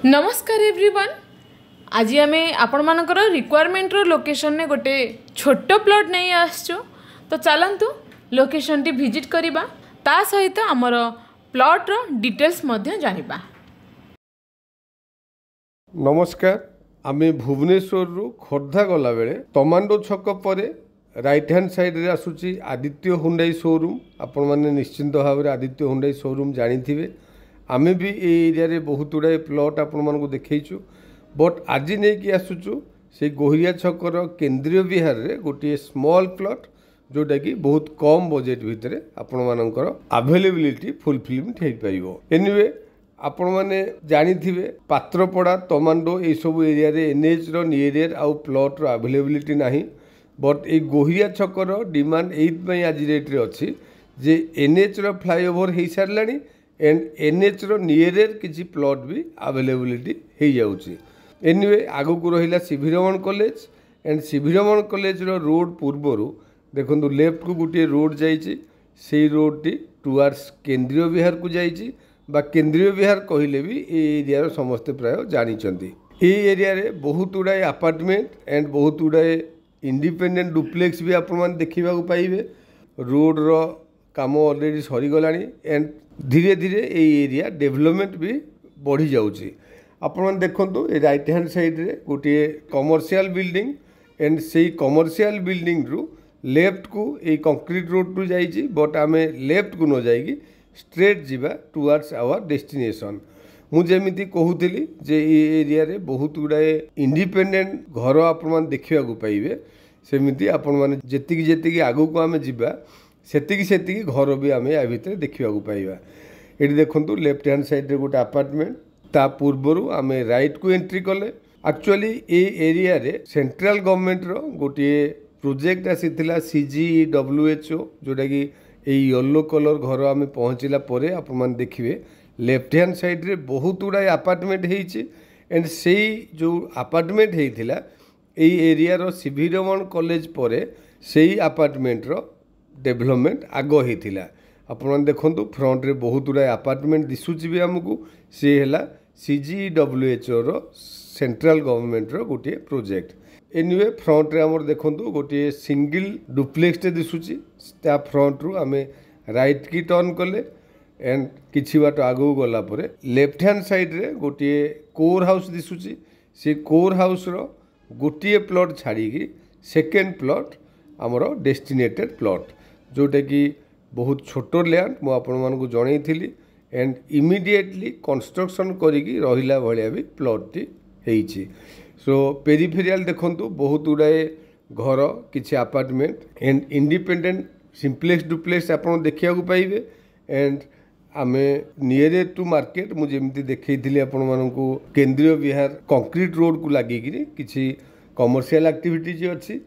नमस्कार एवरीवन। आज आम आपण मानकर रिक्वायरमेंट लोकेशन ने गोटे छोट प्लॉट नहीं आसचु तो चलतु लोकेशन टी विजिट करवा ता सहित आमर प्लॉट रो डिटेल्स मध्य जानिबा। नमस्कार, आम भुवनेश्वर रु खोर्धा गला बेले तमांडो छक पर राइट हैंड साइड रे आसुची आदित्य हुंडई शोरूम। आपण माने निश्चिंत भाव में आदित्य हुंडई शोरूम जानी आमे भी ए एरिया रे बहुत गुड़ाए प्लॉट आपण मानक देखैछु। बट आज नहीं कि आसुचु से गोहिया छकर केंद्रीय विहार रे गोटे स्मॉल प्लॉट जोटा कि बहुत कम बजेट भितर आपण मानकर अवेलेबिलिटी फुलफिलमेंट हो पाइबो। एनीवे आपण माने जानिथिबे पात्रपड़ा तमांडो ए सब एरिया रे एनएच रो नियर आउ प्लॉट रो अवेलेबिलिटी नाही। बट ए गोहिया छकर डिमांड एइथ आज रेट रे अछि जे एनएच रो फ्लाईओवर हो सारलानी एंड एनएच रो नियर किसी प्लॉट भी अवेलेबिलिटी हो जाउची। एनीवे आगु को रहिला CV Raman college and CV Raman college रो रोड पूर्वरु देखंतु लेफ्ट को गोटे रोड जाइची, से रोड टी टुवर्ड्स केंद्रीय विहार को जाइची बा केंद्रीय विहार कहले भी ए एरिया रो समस्त प्राय जानिचंती। ए एरिया रे बहुत गुड़ाए अपार्टमेंट एंड बहुत गुड़ाए इंडिपेंडेंट डुप्लेक्स भी आपण माने देखिबा को पाइबे। रोड रो काम ऑलरेडी सरी गलानी एंड धीरे धीरे ए एरिया डेवलपमेंट भी बढ़ी जाउची। आपण देखंतु ए राइट हैंड साइड रे गोटे कमर्शियल बिल्डिंग एंड से कमर्शियल बिल्डिंग रु लेफ्ट को ए कंक्रीट रोड टू जाइची। बट आमे लेफ्ट को न जाइकी स्ट्रेट जीवा टुवर्ड्स आवर डेस्टिनेशन। मु जेमिति कहूतिली जे ए एरिया रे बहुत गुड़ाए इंडिपेंडेंट घर आपण माने देखिबा को पाइबे। सेमिति आपण माने जेतिकी जेतिकी आगु को आमे जीवा सेतिकी सेतिकी घर भी आमे आ भितर देखिबा को पाइबा। एटी देखंतु लेफ्ट हैंड साइड रे गोटे अपार्टमेंट ता पूर्वरु आमे राइट को एंट्री कले। एक्चुअली ए एरिया रे सेंट्रल गवर्नमेंट रो गोटे प्रोजेक्ट आसीथिला CGWHO जोटा कि ए येलो कलर घर आमे पहुँचला परे आपण माने देखिबे लेफ्ट हैंड साइड रे बहुत गुड़ाए अपार्टमेंट हेइची एंड सेई जो अपार्टमेंट हेइथिला ए एरिया रो सीवी रमण कॉलेज परे सेई अपार्टमेंट रो डेवलपमेंट आग होता। आपण देखंतु फ्रंट रे बहुत गुड़ाए अपार्टमेंट दिशुची भी आमको सी है CGWHO रो सेंट्रल गवर्नमेंट रो गोटे प्रोजेक्ट। एनीवे फ्रंट रे आमर देखंतु गोटे सिंगल डुप्लेक्स टे दिशुची ता फ्रंट रु आमे राइट की टर्न कले एंड किछि बाट आगु गला परे लेफ्ट हैंड साइड रे गोटे कोर हाउस दिशुची। से कोर हाउस रो गोटे प्लॉट छाड़ी की सेकेंड प्लॉट आमर डेस्टिनेटेड प्लॉट जोटा कि बहुत छोट लैंड मु आपण मानकु जणई थिली एंड इमिडिएटली कंस्ट्रक्शन करिकी रहिला भलिया भी प्लॉट टी हेइची। सो पेरिफेरियल देखंतु बहुत गुड़ाए घर किछि apartment and independent simplex duplex आपण देखिया को पाइबे। एंड आमे नियर टू मार्केट मु जेमिति देखैथिली आपण मानकु केंद्रीय विहार कंक्रीट रोड को लागी किछि कमर्शियल एक्टिविटीज अछि।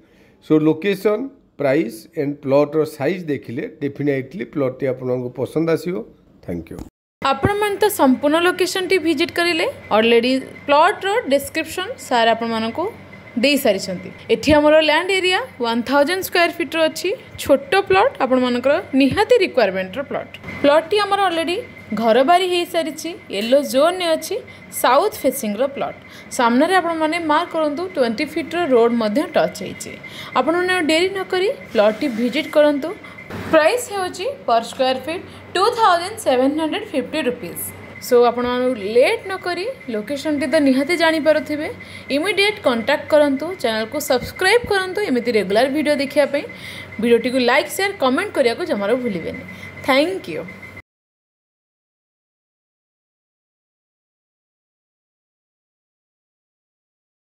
So location price and plot रो साइज देखिले डेफिनेटली प्लॉट टी आपनको पसंद आसीबो। Thank you. आपण मन तो संपूर्ण लोकेशन टी विजिट करिले ऑलरेडी प्लॉट रो डिस्क्रिप्शन सार आपण मानको दे सारी छंती। एठी हमरो लैंड एरिया 1000 स्क्वायर फीट रो अछि। छोटो प्लॉट आपण मानकर निहाती रिक्वायरमेंट रो प्लॉट टी हमरो ऑलरेडी घर बारी हो सारी येलो जोन ने अच्छी साउथ फेसिंग रो प्लॉट सामने रे आपण माने मार्क करंतु 20 फीट रो रोड मध्य टच होइछे। आपण माने डेरी न करी प्लॉट टी विजिट करंतु। प्राइस हेउची पर स्क्वायर फीट 2750 रुपीस। सो आपण मानु लेट न करी लोकेशन टी तो निहाती जानि पारुथिबे इमीडिएट कांटेक्ट करंतु। चैनल को सब्सक्राइब करंतु एमिति रेगुलर वीडियो देखिया पई। वीडियो टी को लाइक शेयर कमेंट करिया को जमारो भूलिबेनी। Thank you.